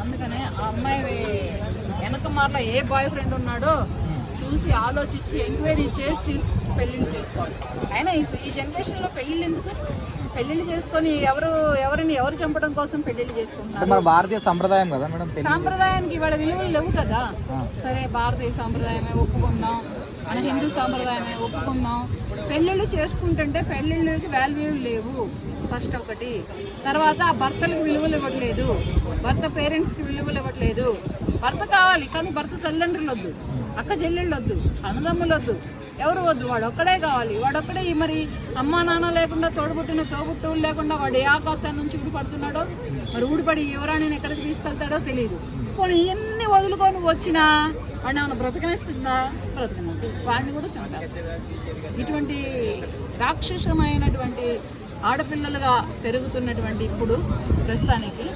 అందుకనే ఆ అమ్మాయి వెనక మార్ల ఏ బాయ్ ఫ్రెండ్ ఉన్నాడో చూసి ఆలోచించి ఎంక్వైరీ చేసి పెళ్లిళ్ళు చేసుకోవాలి. అయినా ఈ జనరేషన్లో పెళ్లిళ్ళు ఎందుకు? పెళ్లిళ్ళు చేసుకొని ఎవరు చంపడం కోసం పెళ్లిళ్ళు చేసుకుంటున్నారు? మన భారతీయ సంప్రదాయం కదా మేడం. సాంప్రదాయానికి ఇవాళ విలువలు లేవు కదా. సరే భారతీయ సాంప్రదాయమే ఒప్పుకుందాం, మన హిందూ సాంప్రదాయమే ఒప్పుకుందాం. పెళ్ళిళ్ళు చేసుకుంటుంటే పెళ్ళిళ్ళకి వాల్యూ లేవు ఫస్ట్ ఒకటి. తర్వాత ఆ భర్తలకు విలువలు ఇవ్వట్లేదు, భర్త పేరెంట్స్కి విలువలు ఇవ్వట్లేదు. భర్త కావాలి కానీ భర్త తల్లిదండ్రులు వద్దు, అక్క చెల్లెళ్ళు వద్దు, అన్నదమ్ములు వద్దు, ఎవరు వద్దు, వాడు ఒక్కడే కావాలి. వాడొక్కడే మరి అమ్మా నాన్న లేకుండా తోడుపుట్టిన తోబుట్టువులు లేకుండా వాడు ఏ ఆకాశాన్ని నుంచి ఊడిపడుతున్నాడో, మరి ఊడిపడి యువరాణిని ఎక్కడికి తీసుకెళ్తాడో తెలియదు. పోనీ ఇవన్నీ వదులుకొని వచ్చినా వాడిని ఏమైనా బ్రతకనిస్తుందా? బ్రతకనండి, వాడిని కూడా చంపేస్తారు. ఇటువంటి రాక్షసమైనటువంటి ఆడపిల్లలుగా పెరుగుతున్నటువంటి ఇప్పుడు ప్రస్తుతానికి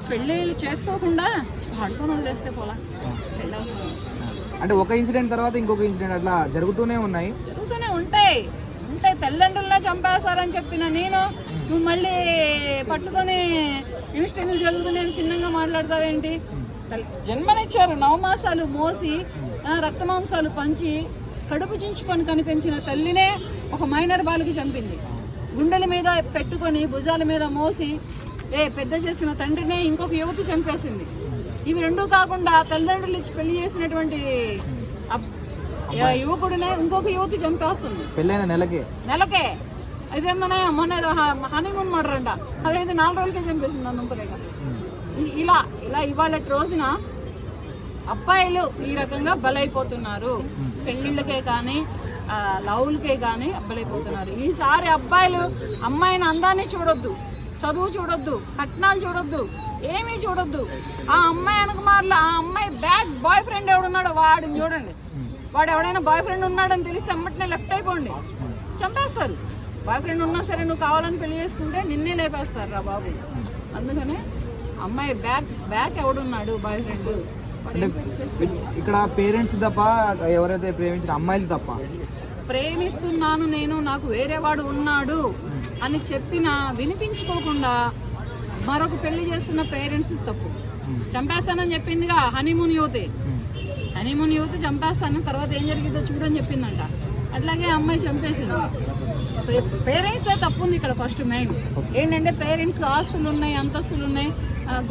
పెళ్ళిళ్ళు చేసుకోకుండా వాడుకొని వదిలేస్తే పోలా పెళ్ళి అవసరం. అంటే ఒక ఇన్సిడెంట్ తర్వాత ఇంకొక ఇన్సిడెంట్ అట్లా జరుగుతూనే ఉంటాయి. తల్లిదండ్రులనే చంపేస్తారని చెప్పిన నేను నువ్వు మళ్ళీ పట్టుకొని ఇన్సిడెంట్లు జరుగుతున్నాయని చిన్నగా మాట్లాడతావేంటి? జన్మనిచ్చారు, 9 మాసాలు మోసి రక్తమాంసాలు పంచి కడుపు చించుకొని కనిపించిన తల్లినే ఒక మైనర్ బాలికి చంపింది. గుండెల మీద పెట్టుకొని భుజాల మీద మోసి పెద్ద చేసిన తండ్రినే ఇంకొక యువతి చంపేసింది. ఇవి రెండూ కాకుండా తల్లిదండ్రులు ఇచ్చి పెళ్లి చేసినటువంటి యువకుడినే ఇంకొక యువతి చంపేస్తుంది పెళ్ళైన నెలకే. అదేమన్నా మొన్న హనీమూన్ మర్డర్ అంట, అదైతే 4 రోజులకే చంపేసింది అన్నంతలేగా. ఇలా ఇవాళ రోజున అబ్బాయిలు ఈ రకంగా బలైపోతున్నారు. పెళ్లిళ్ళకే కానీ లవ్లకే కానీ బలైపోతున్నారు. ఈసారి అబ్బాయిలు అమ్మాయిని అందాన్ని చూడొద్దు, చదువు చూడొద్దు, కట్నాలు చూడొద్దు, ఏమీ చూడొద్దు. ఆ అమ్మాయి వెనక మార్ల ఆ అమ్మాయి బాయ్ ఫ్రెండ్ ఎవడున్నాడో వాడిని చూడండి. వాడు ఎవడైనా బాయ్ ఫ్రెండ్ ఉన్నాడని తెలిస్తే అమ్మటినే లెఫ్ట్ అయిపోండి, చంపేస్తారు. బాయ్ ఫ్రెండ్ ఉన్నా సరే నువ్వు కావాలని పెళ్లి చేసుకుంటే నిన్నే లేపేస్తారు రా బాబు. అందుకనే అమ్మాయి బ్యాక్ ఎవడున్నాడు బాయ్ ఫ్రెండ్ ఇక్కడ పేరెంట్స్ తప్ప, ఎవరైతే ప్రేమించిన అమ్మాయిలు తప్ప. ప్రేమిస్తున్నాను నేను, నాకు వేరే వాడు ఉన్నాడు అని చెప్పినా వినిపించుకోకుండా మరొక పెళ్లి చేస్తున్న పేరెంట్స్ తప్పు. చంపేస్తానని చెప్పిందిగా హనీమూన్ యూత్ చంపేస్తాను, తర్వాత ఏం జరిగిందో చూడని చెప్పిందంట. అట్లాగే అమ్మాయి చంపేసింది. పేరెంట్స్ తప్పు ఉంది ఇక్కడ. ఫస్ట్ మెయిన్ ఏంటంటే పేరెంట్స్ ఆస్తులు ఉన్నాయి, అంతస్తులు ఉన్నాయి,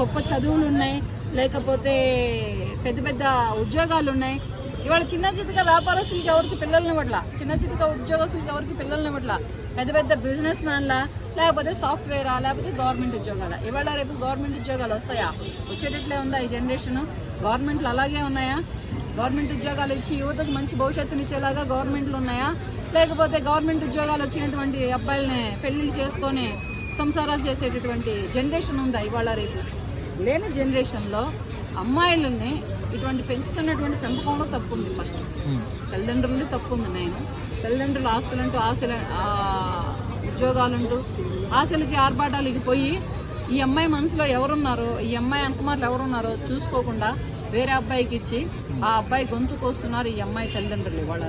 గొప్ప చదువులు ఉన్నాయి, లేకపోతే పెద్ద పెద్ద ఉద్యోగాలు ఉన్నాయి. ఇవాళ చిన్న చితక వ్యాపారస్తులకి ఎవరికి పిల్లల్ని ఇవ్వట్లా, చిన్న చితక ఉద్యోగస్తులకి ఎవరికి పిల్లల్ని ఇవ్వట్లా. పెద్ద పెద్ద బిజినెస్ మ్యాన్లా, లేకపోతే సాఫ్ట్వేరా, లేకపోతే గవర్నమెంట్ ఉద్యోగాల. ఇవాళ రేపు గవర్నమెంట్ ఉద్యోగాలు వస్తాయా? వచ్చేటట్లే ఉందా ఈ జనరేషన్? గవర్నమెంట్లు అలాగే ఉన్నాయా? గవర్నమెంట్ ఉద్యోగాలు ఇచ్చి యువతకు మంచి భవిష్యత్తునిచ్చేలాగా గవర్నమెంట్లు ఉన్నాయా? లేకపోతే గవర్నమెంట్ ఉద్యోగాలు వచ్చినటువంటి అబ్బాయిలని పెళ్లిళ్ళు చేసుకొని సంసారాలు చేసేటటువంటి జనరేషన్ ఉందా ఇవాళ రేపు? లేని జనరేషన్లో అమ్మాయిలని ఇటువంటి పెంచుతున్నటువంటి పెంపకంలో తప్పు ఉంది. ఫస్ట్ తల్లిదండ్రులు తప్పు ఉంది. తల్లిదండ్రులు ఆస్తులంటూ ఉద్యోగాలంటూ ఆశలకి ఆర్భాటాలకి పోయి ఈ అమ్మాయి మనసులో ఎవరున్నారో, ఈ అమ్మాయి అంకమార్లు ఎవరున్నారో చూసుకోకుండా వేరే అబ్బాయికి ఇచ్చి ఆ అబ్బాయి గొంతు కోస్తున్నారు ఈ అమ్మాయి తల్లిదండ్రులు ఇవాళ.